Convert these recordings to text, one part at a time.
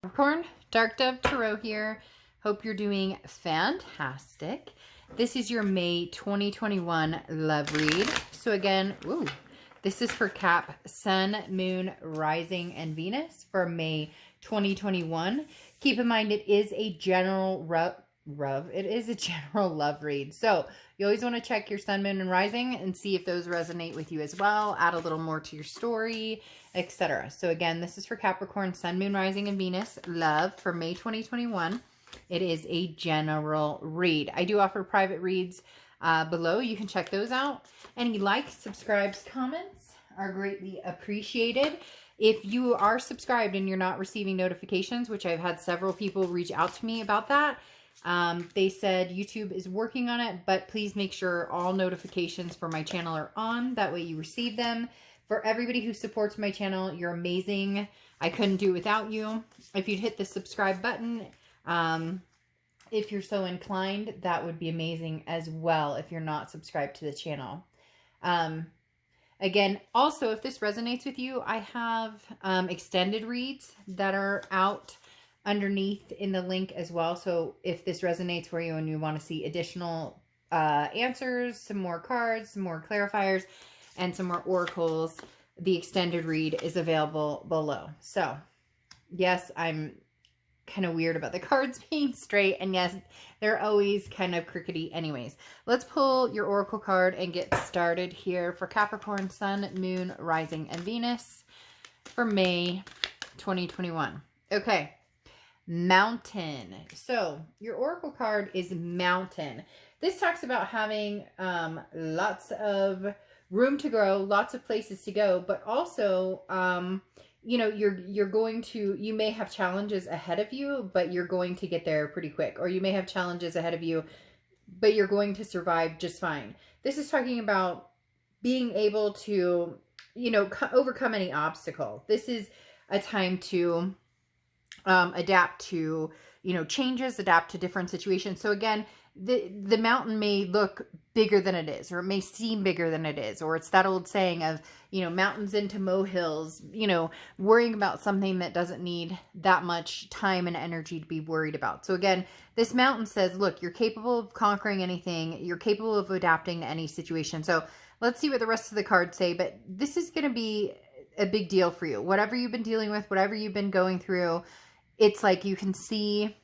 Capricorn, Dark Dove Tarot here. Hope you're doing fantastic. This is your May 2021 love read. So again, this is for Cap, Sun, Moon, Rising, and Venus for May 2021. Keep in mind it is a general it is a general love read. So you always want to check your Sun, Moon, and Rising and see if those resonate with you as well. Add a little more to your story, etc. So again, this is for Capricorn, Sun, Moon, Rising, and Venus love for May 2021. It is a general read. I do offer private reads below. You can check those out. Any likes, subscribes, comments are greatly appreciated. If you are subscribed and you're not receiving notifications, which I've had several people reach out to me about that, they said YouTube is working on it, but please make sure all notifications for my channel are on. That way you receive them. For everybody who supports my channel, you're amazing. I couldn't do it without you. If you'd hit the subscribe button, if you're so inclined, that would be amazing as well if you're not subscribed to the channel. Again, also, if this resonates with you, I have extended reads that are out underneath in the link as well. So if this resonates for you and you want to see additional answers, some more cards, some more clarifiers, and some more oracles, the extended read is available below. So yes, I'm kind of weird about the cards being straight, and yes, they're always kind of crookedy anyways. Let's pull your oracle card and get started here for Capricorn, Sun, Moon, Rising, and Venus for May 2021. Okay, Mountain. So your oracle card is Mountain. This talks about having lots of room to grow, lots of places to go, but also you know, you may have challenges ahead of you, but you're going to get there pretty quick. Or you may have challenges ahead of you, but you're going to survive just fine. This is talking about being able to, you know, overcome any obstacle. This is a time to adapt to, you know, changes, adapt to different situations. So again, the mountain may look bigger than it is, or it may seem bigger than it is, or it's that old saying of, you know, mountains into molehills, you know, worrying about something that doesn't need that much time and energy to be worried about. So again, this mountain says, look, you're capable of conquering anything. You're capable of adapting to any situation. So let's see what the rest of the cards say, but this is going to be a big deal for you. Whatever you've been dealing with, whatever you've been going through, it's like you can see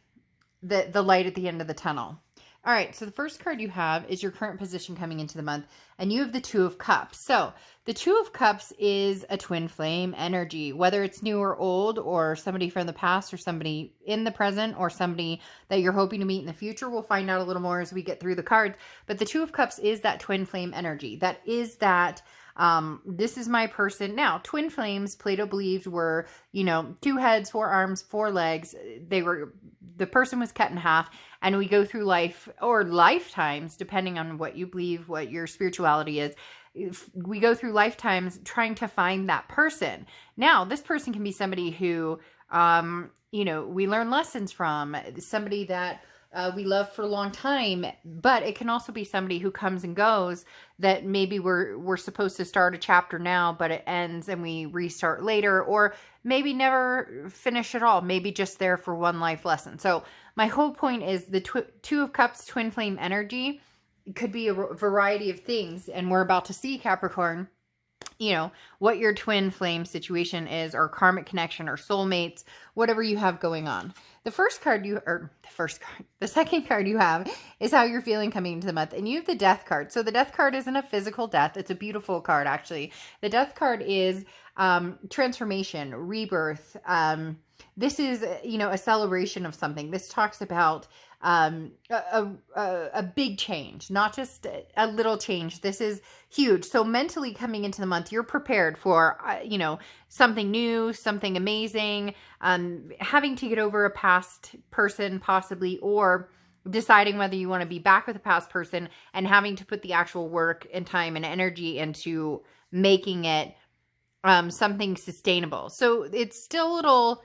the light at the end of the tunnel. All right, so the first card you have is your current position coming into the month, and you have the Two of Cups. So the Two of Cups is a twin flame energy, whether it's new or old, or somebody from the past, or somebody in the present, or somebody that you're hoping to meet in the future. We'll find out a little more as we get through the cards. But the Two of Cups is that twin flame energy. That is that this is my person. Now, twin flames, Plato believed, were, you know, 2 heads, 4 arms, 4 legs. The person was cut in half, and we go through life, or lifetimes, depending on what you believe, what your spirituality is. We go through lifetimes trying to find that person. Now, this person can be somebody who, you know, we learn lessons from, somebody that we love for a long time, but it can also be somebody who comes and goes, that maybe we're supposed to start a chapter now, but it ends and we restart later, or maybe never finish at all, maybe just there for one life lesson. So my whole point is the Two of Cups twin flame energy could be a variety of things, and we're about to see, Capricorn, you know, what your twin flame situation is, or karmic connection, or soulmates, whatever you have going on. The second card you have is how you're feeling coming into the month, and you have the Death card. So the Death card isn't a physical death. It's a beautiful card, actually. The Death card is transformation, rebirth. This is, you know, a celebration of something. This talks about a big change, not just a little change. This is huge. So mentally coming into the month, you're prepared for, you know, something new, something amazing, having to get over a past person possibly, or deciding whether you want to be back with a past person and having to put the actual work and time and energy into making it something sustainable. So it's still a little...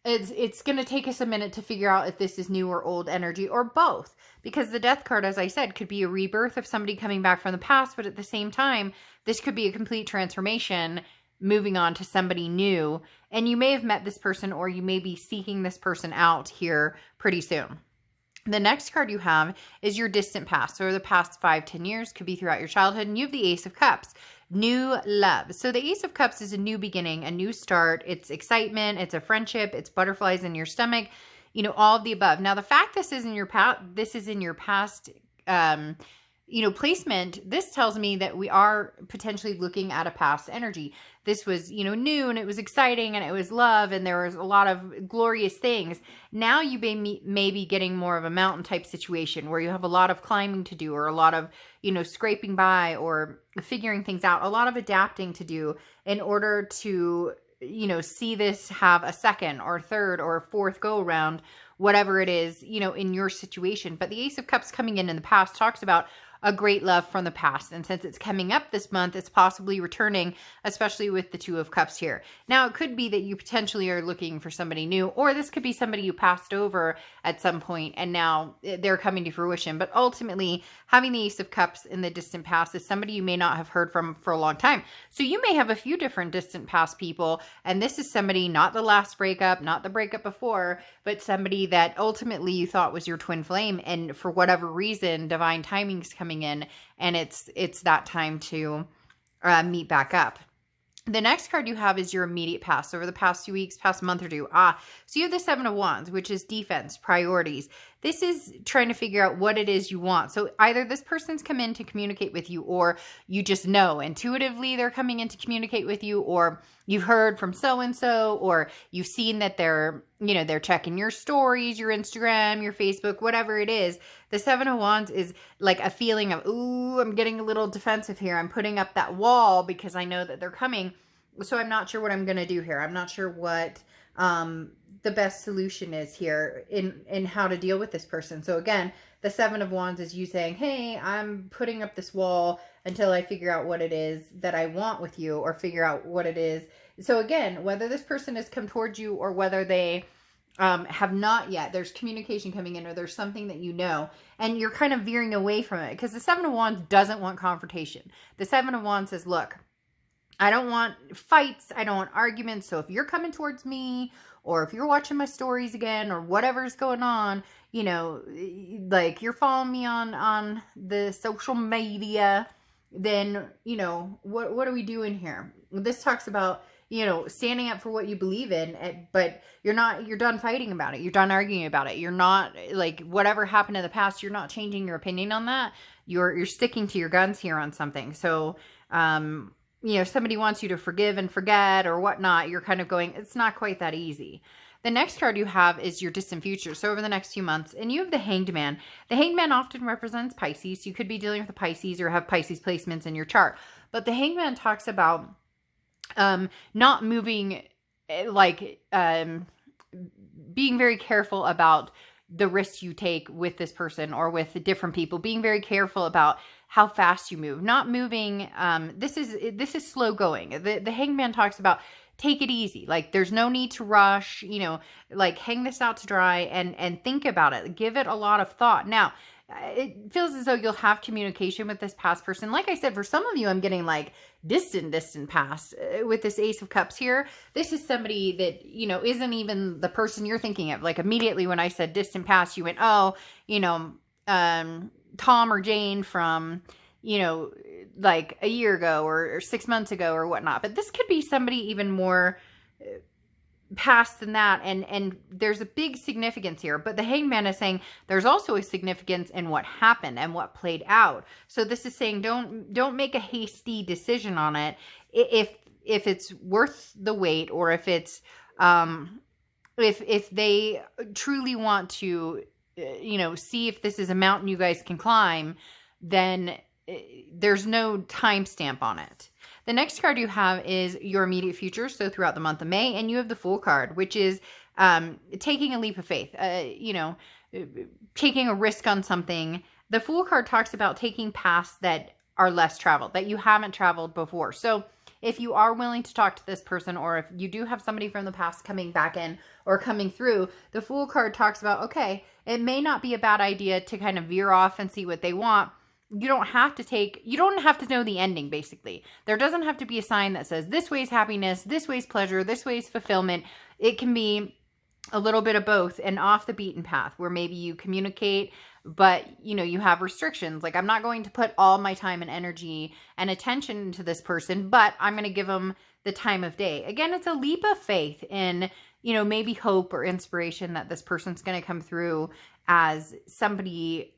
It's going to take us a minute to figure out if this is new or old energy, or both, because the Death card, as I said, could be a rebirth of somebody coming back from the past, but at the same time, this could be a complete transformation moving on to somebody new. And you may have met this person, or you may be seeking this person out here pretty soon. The next card you have is your distant past. So the past 5-10 years, could be throughout your childhood. And you have the Ace of Cups, new love. So the Ace of Cups is a new beginning, a new start. It's excitement. It's a friendship. It's butterflies in your stomach. You know, all of the above. Now, the fact this is in your past, placement, this tells me that we are potentially looking at a past energy. This was, new, and it was exciting, and it was love, and there was a lot of glorious things. Now you may be getting more of a mountain type situation where you have a lot of climbing to do, or a lot of, scraping by, or figuring things out, a lot of adapting to do in order to, see this have a second or third or fourth go around, whatever it is, in your situation. But the Ace of Cups coming in the past talks about a great love from the past. And since it's coming up this month, it's possibly returning, especially with the Two of Cups here. Now, it could be that you potentially are looking for somebody new, or this could be somebody you passed over at some point and now they're coming to fruition. But ultimately, having the Ace of Cups in the distant past is somebody you may not have heard from for a long time. So you may have a few different distant past people, and this is somebody, not the last breakup, not the breakup before, but somebody that ultimately you thought was your twin flame, and for whatever reason, divine timing's coming in, and it's that time to meet back up. The next card you have is your immediate past, over the past 2 weeks, past month or two. So you have the Seven of Wands, which is defense, priorities. This is trying to figure out what it is you want. So either this person's come in to communicate with you, or you just know intuitively they're coming in to communicate with you, or you've heard from so-and-so, or you've seen that they're checking your stories, your Instagram, your Facebook, whatever it is. The Seven of Wands is like a feeling of, ooh, I'm getting a little defensive here. I'm putting up that wall because I know that they're coming. So I'm not sure what I'm going to do here. I'm not sure what the best solution is here in how to deal with this person. So again, the Seven of Wands is you saying, hey, I'm putting up this wall until I figure out what it is that I want with you, or figure out what it is. So again, whether this person has come towards you or whether they have not yet, there's communication coming in, or there's something that and you're kind of veering away from it, because the Seven of Wands doesn't want confrontation. The Seven of Wands says, look, I don't want fights. I don't want arguments. So if you're coming towards me, or if you're watching my stories again, or whatever's going on, like you're following me on the social media, then, what are we doing here? This talks about, standing up for what you believe in, but you're done fighting about it. You're done arguing about it. You're not, like, whatever happened in the past, you're not changing your opinion on that. You're sticking to your guns here on something. So, somebody wants you to forgive and forget or whatnot, you're kind of going, it's not quite that easy. The next card you have is your distant future. So over the next few months, and you have the Hanged Man. The Hanged Man often represents Pisces. You could be dealing with a Pisces or have Pisces placements in your chart. But the Hanged Man talks about not moving, being very careful about the risks you take with this person or with different people, being very careful about how fast you move, not moving. This is slow going. The Hanged Man talks about take it easy. Like there's no need to rush, like hang this out to dry and think about it. Give it a lot of thought. Now, it feels as though you'll have communication with this past person. Like I said, for some of you, I'm getting like distant past with this Ace of Cups here. This is somebody that, isn't even the person you're thinking of. Like immediately when I said distant past, you went, oh, Tom or Jane from, like a year ago or 6 months ago or whatnot. But this could be somebody even more past than that, and there's a big significance here. But the Hanged Man is saying there's also a significance in what happened and what played out. So this is saying don't make a hasty decision on it if it's worth the wait, or if it's if they truly want to see if this is a mountain you guys can climb, then there's no timestamp on it. The next card you have is your immediate future, so throughout the month of May, and you have the Fool card, which is taking a leap of faith, taking a risk on something. The Fool card talks about taking paths that are less traveled, that you haven't traveled before. So if you are willing to talk to this person, or if you do have somebody from the past coming back in or coming through, the Fool card talks about, okay, it may not be a bad idea to kind of veer off and see what they want, you don't have to know the ending, basically. There doesn't have to be a sign that says this way's happiness, this way's pleasure, this way's fulfillment. It can be a little bit of both and off the beaten path where maybe you communicate, but you have restrictions. Like, I'm not going to put all my time and energy and attention into this person, but I'm going to give them the time of day. Again, it's a leap of faith in, maybe hope or inspiration that this person's going to come through as somebody,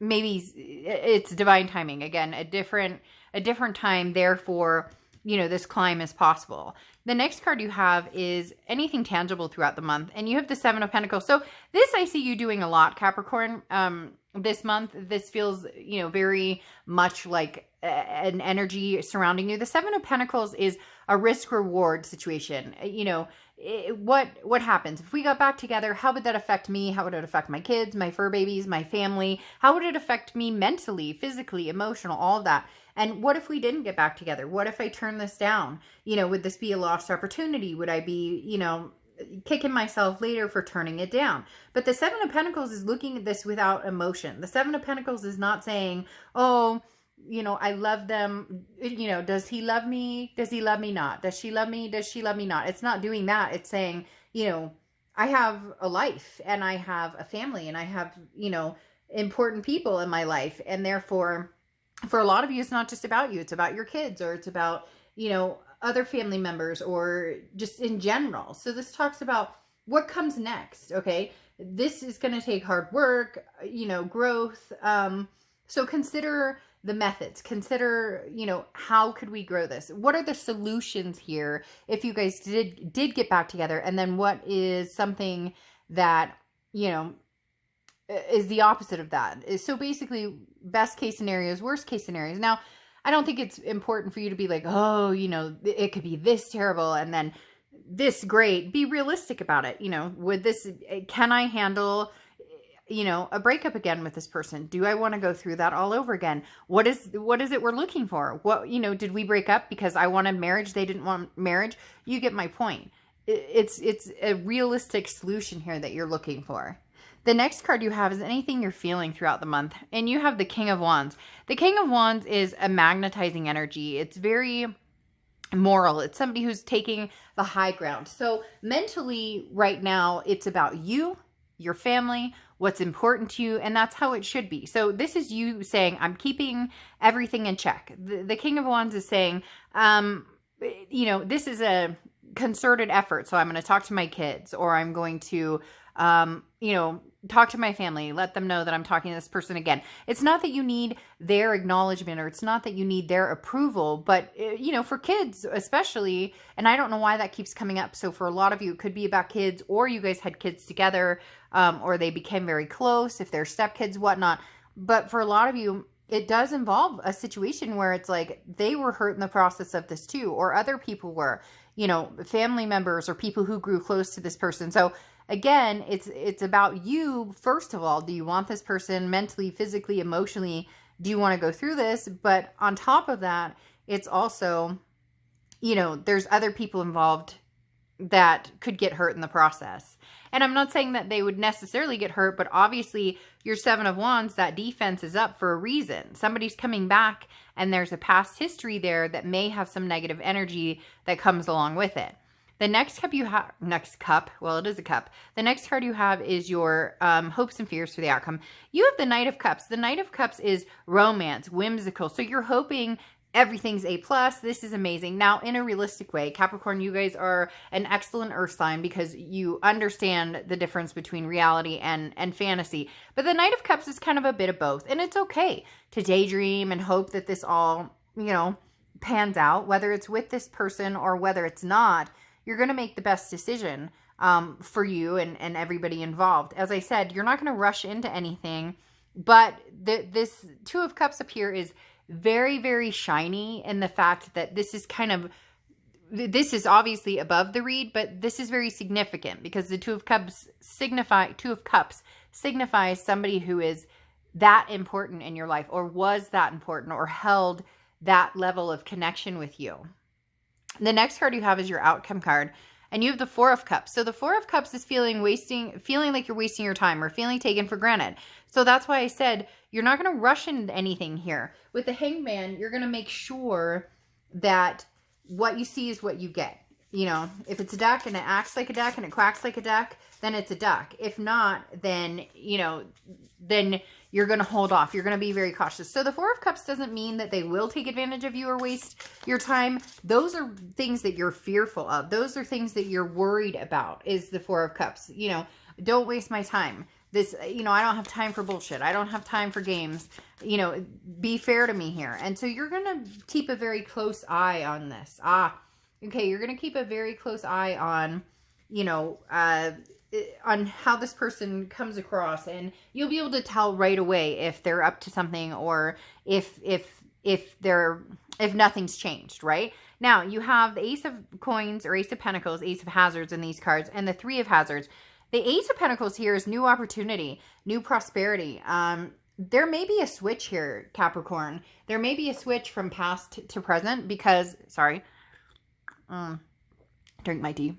maybe it's divine timing. Again, a different time. Therefore, this climb is possible. The next card you have is anything tangible throughout the month. And you have the Seven of Pentacles. So this I see you doing a lot, Capricorn, this month. This feels, very much like an energy surrounding you. The Seven of Pentacles is a risk-reward situation. What happens if we got back together? How would that affect me? How would it affect my kids, my fur babies, my family? How would it affect me mentally, physically, emotional, all of that? And what if we didn't get back together? What if I turn this down? Would this be a lost opportunity? Would I be, kicking myself later for turning it down? But the Seven of Pentacles is looking at this without emotion. The Seven of Pentacles is not saying, oh, I love them. Does he love me? Does he love me not? Does she love me? Does she love me not? It's not doing that. It's saying, I have a life and I have a family and I have, important people in my life. And therefore, for a lot of you, it's not just about you. It's about your kids, or it's about, other family members, or just in general. So this talks about what comes next. Okay. This is going to take hard work, growth. So consider the methods. Consider, how could we grow this? What are the solutions here if you guys did get back together? And then what is something that, is the opposite of that? So basically, best case scenarios, worst case scenarios. Now, I don't think it's important for you to be like, oh, it could be this terrible and then this great. Be realistic about it. Can I handle, a breakup again with this person? Do I want to go through that all over again? What is it we're looking for? What, did we break up because I wanted marriage? They didn't want marriage. You get my point. It's a realistic solution here that you're looking for. The next card you have is anything you're feeling throughout the month. And you have the King of Wands. The King of Wands is a magnetizing energy. It's very moral. It's somebody who's taking the high ground. So mentally right now, it's about you, your family, what's important to you, and that's how it should be. So this is you saying, I'm keeping everything in check. The King of Wands is saying, this is a concerted effort. So I'm going to talk to my kids, or I'm going to, talk to my family, let them know that I'm talking to this person again. It's not that you need their acknowledgement, or it's not that you need their approval, but, for kids especially, and I don't know why that keeps coming up. So for a lot of you, it could be about kids, or you guys had kids together, or they became very close, if they're stepkids, whatnot. But for a lot of you, it does involve a situation where it's like they were hurt in the process of this too, or other people were, family members or people who grew close to this person. So again, it's about you. First of all, do you want this person mentally, physically, emotionally? Do you want to go through this? But on top of that, it's also, there's other people involved that could get hurt in the process. And I'm not saying that they would necessarily get hurt, but obviously your Seven of Wands, that defense is up for a reason. Somebody's coming back and there's a past history there that may have some negative energy that comes along with it. The next cup you have, well, it is a cup. The next card you have is your hopes and fears for the outcome. You have the Knight of Cups. The Knight of Cups is romance, whimsical. So you're hoping everything's A+. This is amazing. Now, in a realistic way, Capricorn, you guys are an excellent earth sign because you understand the difference between reality and fantasy. But the Knight of Cups is kind of a bit of both. And it's okay to daydream and hope that this all, pans out, whether it's with this person or whether it's not. You're going to make the best decision for you and everybody involved. As I said, you're not going to rush into anything, but this Two of Cups up here is very, very shiny in the fact that this is obviously above the read, but this is very significant because the Two of Cups signifies somebody who is that important in your life, or was that important, or held that level of connection with you. The next card you have is your outcome card. and you have the Four of Cups. So the Four of Cups is feeling like you're wasting your time or feeling taken for granted. So that's why I said you're not going to rush into anything here. With the Hangman, you're going to make sure that what you see is what you get. You know, if it's a duck and it acts like a duck and it quacks like a duck, then it's a duck. If not, then, you know, then you're going to hold off. You're going to be very cautious. So the Four of Cups doesn't mean that they will take advantage of you or waste your time. Those are things that you're fearful of. Those are things that you're worried about, is the Four of Cups. You know, don't waste my time. This, you know, I don't have time for bullshit. I don't have time for games. You know, be fair to me here. And so you're going to keep a very close eye on this. Okay, you're going to keep a very close eye on, you know, on how this person comes across, and you'll be able to tell right away if they're up to something or if nothing's changed, right? Now, you have the Ace of Coins or Ace of Pentacles, Ace of Hazards in these cards, and the Three of Hazards. The Ace of Pentacles here is new opportunity, new prosperity. There may be a switch here, Capricorn. There may be a switch from past to present because, sorry, drink my tea.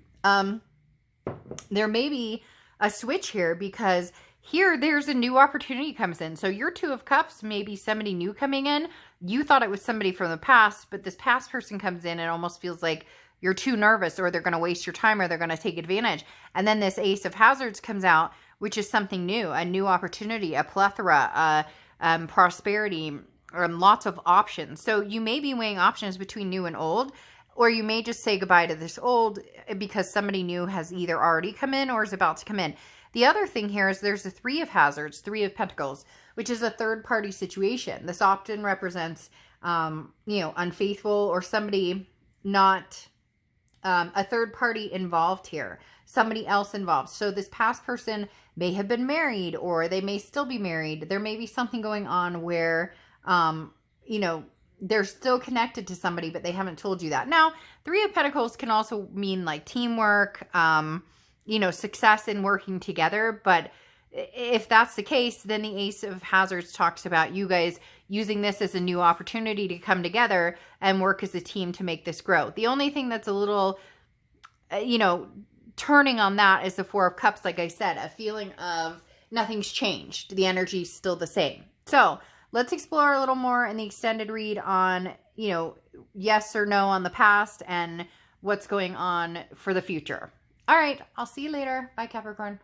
There may be a switch here because here there's a new opportunity comes in. So your Two of Cups may be somebody new coming in. You thought it was somebody from the past, but this past person comes in and almost feels like you're too nervous, or they're going to waste your time, or they're going to take advantage. And then this Ace of Hazards comes out, which is something new, a new opportunity, a plethora, prosperity, lots of options. So you may be weighing options between new and old, or you may just say goodbye to this old because somebody new has either already come in or is about to come in. The other thing here is there's the Three of Hazards, Three of Pentacles, which is a third-party situation. This often represents, you know, unfaithful or somebody not, a third party involved here, somebody else involved. So this past person may have been married, or they may still be married. There may be something going on where, you know, they're still connected to somebody, but they haven't told you that. Now, Three of Pentacles can also mean like teamwork, you know, success in working together. But if that's the case, then the Ace of Hazards talks about you guys using this as a new opportunity to come together and work as a team to make this grow. The only thing that's a little, you know, turning on that is the Four of Cups. Like I said, a feeling of nothing's changed. The energy's still the same. So let's explore a little more in the extended read on, you know, yes or no on the past and what's going on for the future. All right, I'll see you later. Bye, Capricorn.